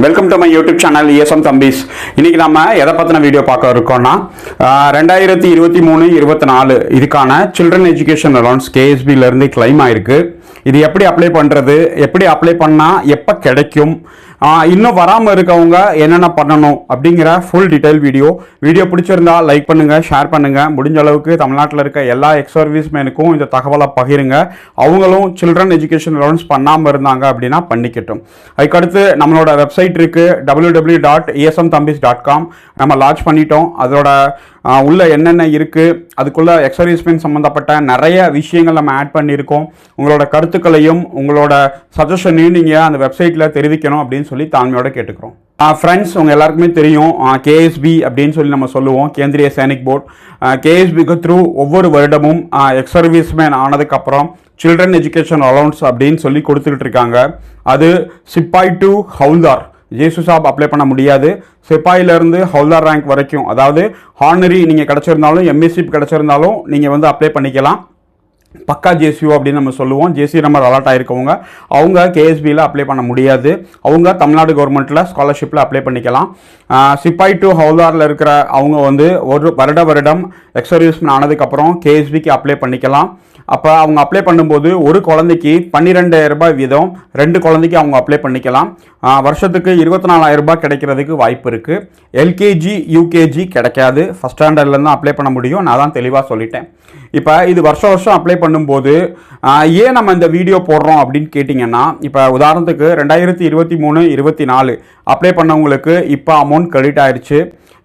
Welcome to my YouTube channel ESM தம்பிஸ். இன்னைக்கு நம்ம எதை பற்றின வீடியோ பார்க்க இருக்கோம்னா 2023-24 இதுக்கான சில்ட்ரன் எஜுகேஷன் அலோன்ஸ் KSBலேருந்து கிளைம் ஆயிருக்கு. இது எப்படி அப்ளை பண்ணுறது, எப்படி அப்ளை பண்ணால் எப்போ கிடைக்கும், இன்னும் வராமல் இருக்கவங்க என்னென்ன பண்ணணும் அப்படிங்கிற ஃபுல் டீட்டெயில் வீடியோ பிடிச்சிருந்தா லைக் பண்ணுங்கள், ஷேர் பண்ணுங்கள். முடிஞ்ச அளவுக்கு தமிழ்நாட்டில் இருக்க எல்லா எக்ஸ் சர்வீஸ்மேனுக்கும் இந்த தகவலை பகிருங்க. அவங்களும் சில்ட்ரன் எஜுகேஷன் அலோன்ஸ் பண்ணாமல் இருந்தாங்க அப்படின்னா பண்ணிக்கட்டும். அதுக்கடுத்து நம்மளோட வெப்சைட் இருக்குது www.esmthambis.com. நம்ம லான்ச் பண்ணிட்டோம். அதோட உள்ள என்னென்ன இருக்குது, அதுக்குள்ளே எக்ஸ் சர்வீஸ்மேன் சம்மந்தப்பட்ட நிறைய விஷயங்கள் நம்ம ஆட் பண்ணியிருக்கோம். உங்களோட கருத்துக்களையும் உங்களோட சஜஷனையும் நீங்கள் அந்த வெப்சைட்டில் தெரிவிக்கணும் அப்படின்னு சொல்லி தாழ்மையோட கேட்டுக்கிறோம். ஃப்ரெண்ட்ஸ், உங்கள் எல்லாருக்குமே தெரியும் KSB அப்படின்னு சொல்லி நம்ம சொல்லுவோம், கேந்திரிய சைனிக் போர்ட். KSBக்கு த்ரூ ஒவ்வொரு வருடமும் எக்ஸ் சர்வீஸ்மேன் ஆனதுக்கப்புறம் சில்ட்ரன் எஜுகேஷன் அலோன்ஸ் அப்படின்னு சொல்லி கொடுத்துக்கிட்டு இருக்காங்க. அது சிப்பாய் டு ஹவுல்தார், ஜேசு சாப் அப்ளை பண்ண முடியாது. சிப்பாயிலேருந்து ஹவுல்தார் ரேங்க் வரைக்கும், அதாவது ஹானரி நீங்கள் கிடச்சிருந்தாலும் எம்எஸ்சி கிடச்சிருந்தாலும் நீங்கள் வந்து அப்ளை பண்ணிக்கலாம். பக்கா ஜேசிஓ அப்படின்னு நம்ம சொல்லுவோம். ஜேசி நம்பர் அலாட் ஆகிருக்கவங்க அவங்க KSBயில் அப்ளை பண்ண முடியாது. அவங்க தமிழ்நாடு கவர்மெண்ட்டில் ஸ்காலர்ஷிப்பில் அப்ளை பண்ணிக்கலாம். சிப்பாய் டு ஹவுல்தாரில் இருக்கிற அவங்க வந்து ஒரு வருடம் எக்ஸ் சர்வீஸ்மேன் ஆனதுக்கப்புறம் KSBக்கு அப்ளை பண்ணிக்கலாம். அப்போ அவங்க அப்ளை பண்ணும்போது ஒரு குழந்தைக்கு 12,000 ரூபாய் வீதம் 2 குழந்தைக்கு அவங்க அப்ளை பண்ணிக்கலாம். வருஷத்துக்கு 24,000 ரூபாய் கிடைக்கிறதுக்கு வாய்ப்பு இருக்குது. LKG UKG கிடைக்காது, ஃபஸ்ட் ஸ்டாண்டர்ட்லேருந்து அப்ளை பண்ண முடியும். நான் தான் தெளிவாக சொல்லிட்டேன். இப்போ இது வருஷம் அப்ளை பண்ணும்போது ஏன் நம்ம இந்த வீடியோ போடுறோம் அப்படின்னு கேட்டிங்கன்னா, இப்போ உதாரணத்துக்கு 2023-24 அப்ளை பண்ணவங்களுக்கு இப்போ அமௌண்ட் கிரெடிட் ஆயிடுச்சு.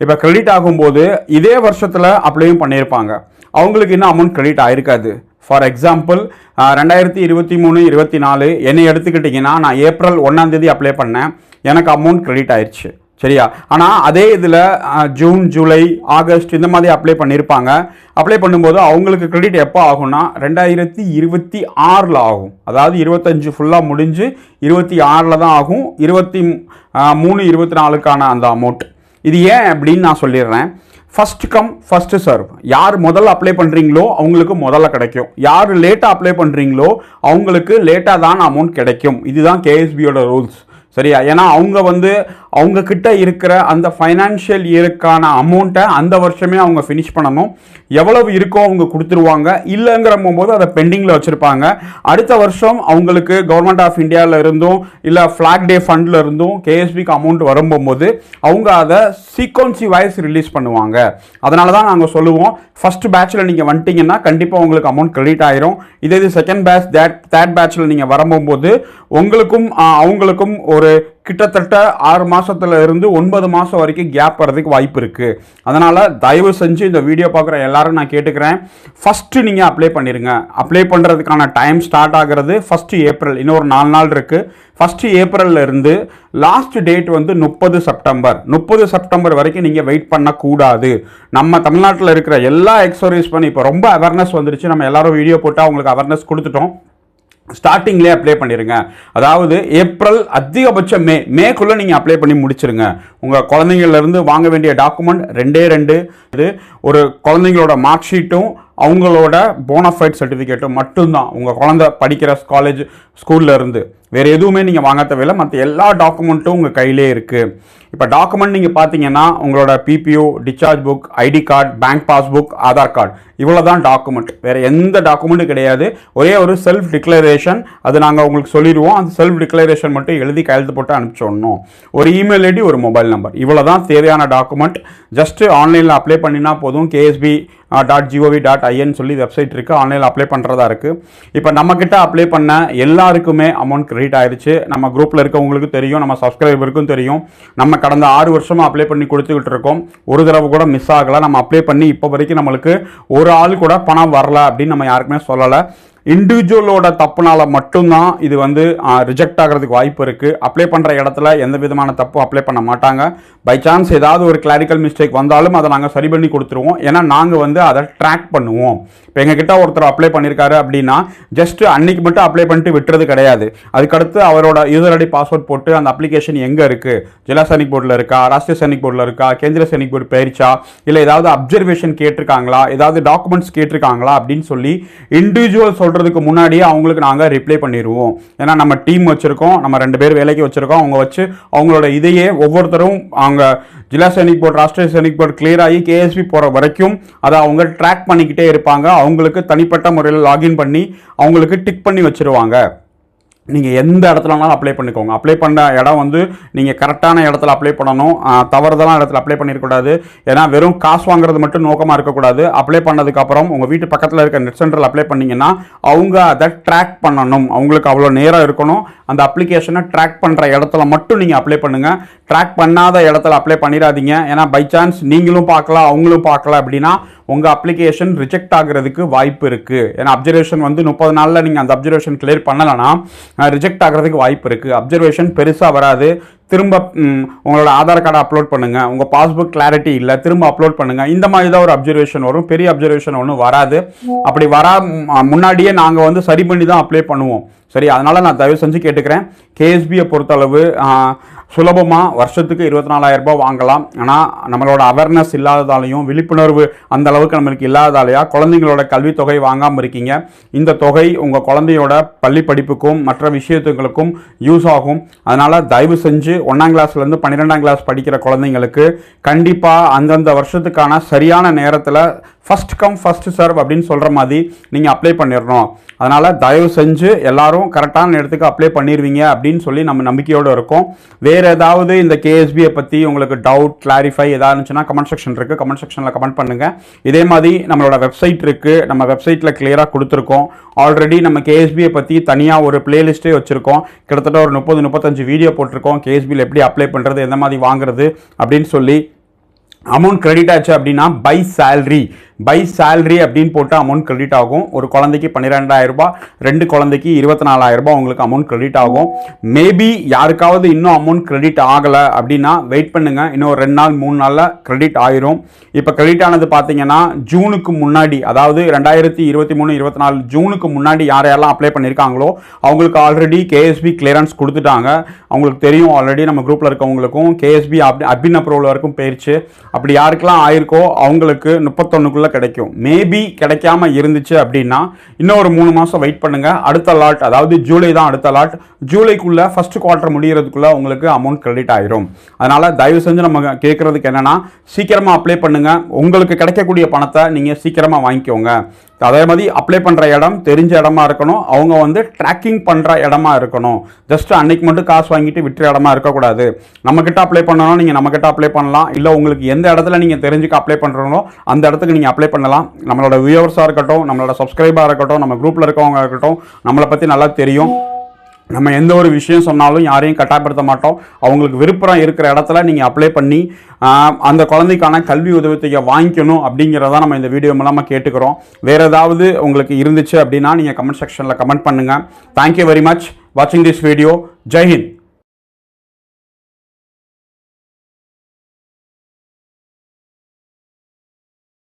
இப்போ கிரெடிட் ஆகும்போது இதே வருஷத்தில் அப்ளையும் பண்ணியிருப்பாங்க, அவங்களுக்கு இன்னும் அமௌண்ட் கிரெடிட் ஆயிருக்காது. ஃபார் எக்ஸாம்பிள் 2023-24 என்னை எடுத்துக்கிட்டிங்கன்னா, நான் ஏப்ரல் 1 அப்ளை பண்ணேன், எனக்கு அமௌண்ட் கிரெடிட் ஆயிடுச்சு, சரியா? ஆனால் அதே இதில் ஜூன், ஜூலை, ஆகஸ்ட் இந்த மாதிரி அப்ளை பண்ணியிருப்பாங்க. அப்ளை பண்ணும்போது அவங்களுக்கு கிரெடிட் எப்போ ஆகும்னா 2026 ஆகும். அதாவது 25 ஃபுல்லாக முடிஞ்சு 26 தான் ஆகும். 23-24க்கான அந்த அமௌண்ட். இது ஏன் அப்படின்னு நான் சொல்லிடுறேன். First come first serve. யார் முதல்ல அப்ளை பண்ணுறீங்களோ அவங்களுக்கு முதல்ல கிடைக்கும். யார் லேட்டாக அப்ளை பண்ணுறீங்களோ அவங்களுக்கு லேட்டாக தான் அமௌண்ட் கிடைக்கும். இதுதான் KSBயோட ரூல்ஸ், சரியா? ஏன்னா அவங்க கிட்ட இருக்கிற அந்த ஃபைனான்ஷியல் இயருக்கான அமௌண்ட்டை அந்த வருஷமே அவங்க ஃபினிஷ் பண்ணணும். எவ்வளவு இருக்கோ அவங்க கொடுத்துருவாங்க. இல்லைங்கிற போது அதை பெண்டிங்கில் வச்சுருப்பாங்க. அடுத்த வருஷம் அவங்களுக்கு கவர்மெண்ட் ஆஃப் இந்தியாவில் இருந்தும் இல்லை ஃப்ளாக் டே ஃபண்டில் இருந்தும் KSBக்கு அமௌண்ட் வரும்போது அவங்க அதை சீக்வன்சி வைஸ் ரிலீஸ் பண்ணுவாங்க. அதனால தான் நாங்கள் சொல்லுவோம், ஃபஸ்ட் பேட்சில் நீங்கள் வந்துட்டீங்கன்னா கண்டிப்பாக உங்களுக்கு அமௌண்ட் கிரெடிட் ஆயிரும். இதே செகண்ட் பேட்ச், தேர்ட் பேட்சில் நீங்கள் வரும்போது உங்களுக்கும் அவங்களுக்கும் ஒரு கிட்டத்தட்ட 6 மாதத்துல இருந்து 9 மாதம் வரைக்கும் கேப் வர்றதுக்கு வாய்ப்பு இருக்குது. அதனால் தயவு செஞ்சு இந்த வீடியோ பார்க்குற எல்லாரும் நான் கேட்டுக்கிறேன், ஃபஸ்ட்டு நீங்கள் அப்ளை பண்ணிடுங்க. அப்ளை பண்ணுறதுக்கான டைம் ஸ்டார்ட் ஆகிறது 1 ஏப்ரல். இன்னொரு 4 நாள் இருக்குது. 1 ஏப்ரல்ல இருந்து லாஸ்ட் டேட் வந்து 30 செப்டம்பர் வரைக்கும் நீங்கள் வெயிட் பண்ணக்கூடாது. நம்ம தமிழ்நாட்டில் இருக்கிற எல்லா எக்ஸ் சர்வீஸ்மேன் இப்போ ரொம்ப அவேர்னஸ் வந்துருச்சு. நம்ம எல்லாரும் வீடியோ போட்டு அவங்களுக்கு அவேர்னஸ் கொடுத்துட்டோம். ஸ்டார்டிங்லேயே அப்ளை பண்ணிடுங்க. அதாவது ஏப்ரல், அதிகபட்சம் மேக்குள்ளே நீங்கள் அப்ளை பண்ணி முடிச்சிருங்க. உங்கள் குழந்தைங்கள்லேருந்து வாங்க வேண்டிய டாக்குமெண்ட் 2 ஒரு குழந்தைங்களோட மார்க் ஷீட்டும் அவங்களோட போனஃபைட் சர்டிஃபிகேட்டும் மட்டும்தான். உங்கள் குழந்தை படிக்கிற காலேஜ், ஸ்கூலில் இருந்து வேறு எதுவுமே நீங்கள் வாங்க தேவையில்லை. மற்ற எல்லா டாக்குமெண்ட்டும் உங்கள் கையிலே இருக்குது. இப்போ டாக்குமெண்ட் நீங்கள் பார்த்தீங்கன்னா உங்களோட PPO, discharge book, ID card, bank passbook, Aadhaar card, இவ்வளோ தான் டாக்குமெண்ட். வேறு எந்த டாக்குமெண்ட்டும் கிடையாது. ஒரே ஒரு செல்ஃப் டிக்ளரேஷன், அது நாங்கள் உங்களுக்கு சொல்லிடுவோம். அந்த செல்ஃப் டிக்ளரேஷன் மட்டும் எழுதி கையெழுத்து போட்டு அனுப்பிச்சிடணும். ஒரு இமெயில் ஐடி, ஒரு மொபைல் நம்பர், இவ்வளோ தான் தேவையான டாக்குமெண்ட். ஜஸ்ட்டு ஆன்லைனில் அப்ளை பண்ணினா போதும். KSB.gov.in சொல்லி வெப்சைட் இருக்குது, ஆன்லைனில் அப்ளை பண்ணுறதா இருக்குது. இப்போ நம்மக்கிட்ட அப்ளை பண்ண எல்லாருக்குமே அமௌண்ட் கிரெடிட் ஆயிடுச்சு. நம்ம குரூப்பில் இருக்கவங்களுக்கு தெரியும், நம்ம சப்ஸ்கிரைபருக்கும் தெரியும். நம்ம கடந்த 6 வருஷமாக அப்ளை பண்ணி கொடுத்துக்கிட்டு இருக்கோம். ஒரு தடவை கூட மிஸ் ஆகலை. நம்ம அப்ளை பண்ணி இப்போ வரைக்கும் நம்மளுக்கு ஒரு ஆள் கூட பணம் வரல அப்படின்னு நம்ம யாருக்குமே சொல்லலை. இண்டிவிஜுவலோட தப்புனால மட்டும்தான் இது வந்து ரிஜெக்ட் ஆகிறதுக்கு வாய்ப்பு இருக்குது. அப்ளை பண்ணுற இடத்துல எந்த விதமான தப்பும் அப்ளை பண்ண மாட்டாங்க. பை சான்ஸ் ஏதாவது ஒரு கிளாரிக்கல் மிஸ்டேக் வந்தாலும் அதை நாங்கள் சரி பண்ணி கொடுத்துருவோம். ஏன்னா நாங்கள் வந்து அதை ட்ராக் பண்ணுவோம். இப்போ எங்ககிட்ட ஒருத்தர் அப்ளை பண்ணியிருக்காரு அப்படின்னா ஜஸ்ட் அன்னைக்கு மட்டும் அப்ளை பண்ணிட்டு விட்டுறது கிடையாது. அதுக்கடுத்து அவரோட யூசர் ஐடி பாஸ்வேர்ட் போட்டு அந்த அப்ளிகேஷன் எங்கே இருக்குது, ஜில்லா சைனிக் போர்டில் இருக்கா, ராஷ்டிரிய சைனிக் போர்டில் இருக்கா, கேந்திர சைனிக் போர்டு போயிருச்சா, இல்லை ஏதாவது அப்சர்வேஷன் கேட்டிருக்காங்களா, ஏதாவது டாக்குமெண்ட்ஸ் கேட்டிருக்காங்களா அப்படின்னு சொல்லி இண்டிவிஜுவல் சொல்கிறதுக்கு முன்னாடியே அவங்களுக்கு நாங்கள் ரிப்ளை பண்ணிடுவோம். ஏன்னா நம்ம டீம் வச்சுருக்கோம், நம்ம 2 பேர் வேலைக்கு வச்சுருக்கோம். அவங்க வச்சு அவங்களோட இதையே ஒவ்வொருத்தரும் அவங்க Zilla Sainik board, Rashtriya Sainik board clear ஆகி கேஎஸ்பி போகிற வரைக்கும் அதை அவங்க ட்ராக் பண்ணிக்கிட்டே இருப்பாங்க. அவங்களுக்கு தனிப்பட்ட முறையில் லாகின் பண்ணி அவங்களுக்கு டிக் பண்ணி வச்சுருவாங்க. நீங்கள் எந்த இடத்துலனாலும் அப்ளை பண்ணிக்கோங்க. அப்ளை பண்ண இடம் வந்து நீங்கள் கரெக்டான இடத்துல அப்ளை பண்ணணும், தவறுதலான இடத்துல அப்ளை பண்ணிடக்கூடாது. ஏன்னா வெறும் காசு வாங்குறது மட்டும் நோக்கமாக இருக்கக்கூடாது. அப்ளை பண்ணதுக்கப்புறம் உங்கள் வீட்டு பக்கத்தில் இருக்க நெட் சென்டரில் அப்ளை பண்ணிங்கன்னா அவங்க அதை ட்ராக் பண்ணணும். அவங்களுக்கு அவ்வளோ நேரம் இருக்கணும். அந்த அப்ளிகேஷனை ட்ராக் பண்ணுற இடத்துல மட்டும் நீங்கள் அப்ளை பண்ணுங்கள். ட்ராக் பண்ணாத இடத்துல அப்ளை பண்ணிடாதீங்க. ஏன்னா பை சான்ஸ் நீங்களும் பார்க்கலாம் அவங்களும் பார்க்கல அப்படின்னா உங்கள் அப்ளிகேஷன் ரிஜெக்ட் ஆகிறதுக்கு வாய்ப்பு இருக்குது. ஏன்னா அப்சர்வேஷன் வந்து 30 நாளில் நீங்கள் அந்த அப்சர்வேஷன் கிளியர் பண்ணலைன்னா ரிஜெக்ட் ஆகிறதுக்கு வாய்ப்பு இருக்குது. அப்சர்வேஷன் பெருசாக வராது. திரும்ப உங்களோட ஆதார் கார்டை அப்லோட் பண்ணுங்கள், உங்கள் பாஸ்புக் கிளாரிட்டி இல்லை, திரும்ப அப்லோட் பண்ணுங்கள். இந்த மாதிரி தான் ஒரு அப்சர்வேஷன் வரும். பெரிய அப்சர்வேஷன் ஒன்றும் வராது. அப்படி முன்னாடியே நாங்கள் வந்து சரி பண்ணி தான் அப்ளை பண்ணுவோம். சரி, அதனால் நான் தயவு செஞ்சு கேட்டுக்கிறேன், கேஎஸ்பியை பொறுத்தளவு சுலபமாக வருஷத்துக்கு 24,000 ரூபாய் வாங்கலாம். ஆனால் நம்மளோட அவேர்னஸ் இல்லாததாலையும் விழிப்புணர்வு அந்த அளவுக்கு நம்மளுக்கு இல்லாததாலையா குழந்தைங்களோட கல்வித்தொகை வாங்காமல் இருக்கீங்க. இந்த தொகை உங்கள் குழந்தையோட பள்ளி படிப்புக்கும் மற்ற விஷயத்துகளுக்கும் யூஸ் ஆகும். அதனால் தயவு செஞ்சு 1ஆம் கிளாஸ்லேருந்து 12ஆம் கிளாஸ் படிக்கிற குழந்தைங்களுக்கு கண்டிப்பாக அந்தந்த வருஷத்துக்கான சரியான நேரத்தில் ஃபஸ்ட் கம் ஃபஸ்ட் சர்வ் அப்படின்னு சொல்கிற மாதிரி நீங்கள் அப்ளை பண்ணிடணும். அதனால் தயவு செஞ்சு எல்லாரும் கரெக்டான நேரத்துக்கு அப்ளை பண்ணிடுவீங்க அப்படின்னு சொல்லி நம்ம நம்பிக்கையோடு இருக்கோம். வேறு ஏதாவது இந்த கேஎஸ்பியை பற்றி உங்களுக்கு டவுட், கிளாரிஃபை ஏதாவது இருந்துச்சுன்னா கமெண்ட் செக்ஷன் இருக்குது, கமெண்ட் செக்ஷனில் கமெண்ட் பண்ணுங்கள். இதே மாதிரி நம்மளோட வெப்சைட் இருக்குது, நம்ம வெப்சைட்டில் கிளியராக கொடுத்துருக்கோம். ஆல்ரெடி நம்ம கேஎஸ்பியை பற்றி தனியாக ஒரு பிளேலிஸ்ட்டே வச்சுருக்கோம். கிட்டத்தட்ட ஒரு 30-35 வீடியோ போட்டிருக்கோம். கேஎஸ்பியில் எப்படி அப்ளை பண்ணுறது, எந்த மாதிரி வாங்குறது அப்படின்னு சொல்லி. அமௌண்ட் கிரெடிட் ஆச்சு அப்படின்னா பை சேலரி அப்படின்னு போட்டு அமௌண்ட் கிரெடிட் ஆகும். ஒரு குழந்தைக்கு 12,000 ரூபாய், 2 குழந்தைக்கு 24,000 ரூபாய் உங்களுக்கு அமௌண்ட் கிரெடிட் ஆகும். மேபி யாருக்காவது இன்னும் அமௌண்ட் கிரெடிட் ஆகலை அப்படின்னா வெயிட் பண்ணுங்க, இன்னும் 2 நாள் 3 நாளில் கிரெடிட் ஆயிரும். இப்போ கிரெடிட் ஆனது பார்த்தீங்கன்னா ஜூனுக்கு முன்னாடி, அதாவது 2023-24 ஜூனுக்கு முன்னாடி யாரெல்லாம் அப்ளை பண்ணியிருக்காங்களோ அவங்களுக்கு ஆல்ரெடி கேஎஸ்பி கிளியரன்ஸ் கொடுத்துட்டாங்க. அவங்களுக்கு தெரியும், ஆல்ரெடி நம்ம குரூப்பில் இருக்கவங்களுக்கும் கேஎஸ்பி அட்மின் அப்ரூவல் வரைக்கும் போயிடுச்சு. அப்படி யாருக்கெல்லாம் ஆயிருக்கோ அவங்களுக்கு 31க்குள்ள கிடைக்கும். மேபி கிடைக்காம இருந்துச்சு அப்படின்னா இன்னும் ஒரு 3 மாதம் வெயிட் பண்ணுங்க. அடுத்த லாட், அதாவது ஜூலை தான் அடுத்த லாட், ஜூலைக்குள்ள ஃபர்ஸ்ட் குவார்டர் முடிகிறதுக்குள்ள உங்களுக்கு அமௌண்ட் கிரெடிட் ஆயிரும். அதனால தயவு செஞ்சு நம்ம கேட்கறதுக்கு என்னன்னா, சீக்கிரமா அப்ளை பண்ணுங்க. உங்களுக்கு கிடைக்கக்கூடிய பணத்தை நீங்க சீக்கிரமா வாங்கிக்கோங்க. அதே மாதிரி அப்ளை பண்ணுற இடம் தெரிஞ்ச இடமா இருக்கணும். அவங்க வந்து ட்ராக்கிங் பண்ணுற இடமா இருக்கணும். ஜஸ்ட் அன்னைக்கு மட்டும் காசு வாங்கிட்டு விட்டுற இடமா இருக்கக்கூடாது. நம்மக்கிட்ட அப்ளை பண்ணணும், நீங்கள் நம்மக்கிட்ட அப்ளை பண்ணலாம். இல்லை உங்களுக்கு எந்த இடத்துல நீங்கள் தெரிஞ்சுக்க அப்ளை பண்ணுறீங்களோ அந்த இடத்துக்கு நீங்கள் அப்ளை பண்ணலாம். நம்மளோட வியூவர்ஸாக இருக்கட்டும், நம்மளோட சப்ஸ்கிரைபராக இருக்கட்டும், நம்ம குரூப்பில் இருக்கவங்க இருக்கட்டும், நம்மளை பற்றி நல்லா தெரியும். நம்ம எந்த ஒரு விஷயம் சொன்னாலும் யாரையும் கட்டாயப்படுத்த மாட்டோம். அவங்களுக்கு விருப்பம் இருக்கிற இடத்துல நீங்கள் அப்ளை பண்ணி அந்த குழந்தைக்கான கல்வி உதவித்தொகை வாங்கிக்கணும் அப்படிங்கிறத நம்ம இந்த வீடியோ மூலமாக கேட்டுக்கிறோம். வேறு ஏதாவது உங்களுக்கு இருந்துச்சு அப்படின்னா நீங்கள் கமெண்ட் செக்ஷனில் கமெண்ட் பண்ணுங்கள். தேங்க்யூ வெரி மச் வாட்சிங் திஸ் வீடியோ. ஜெய் ஹிந்த்.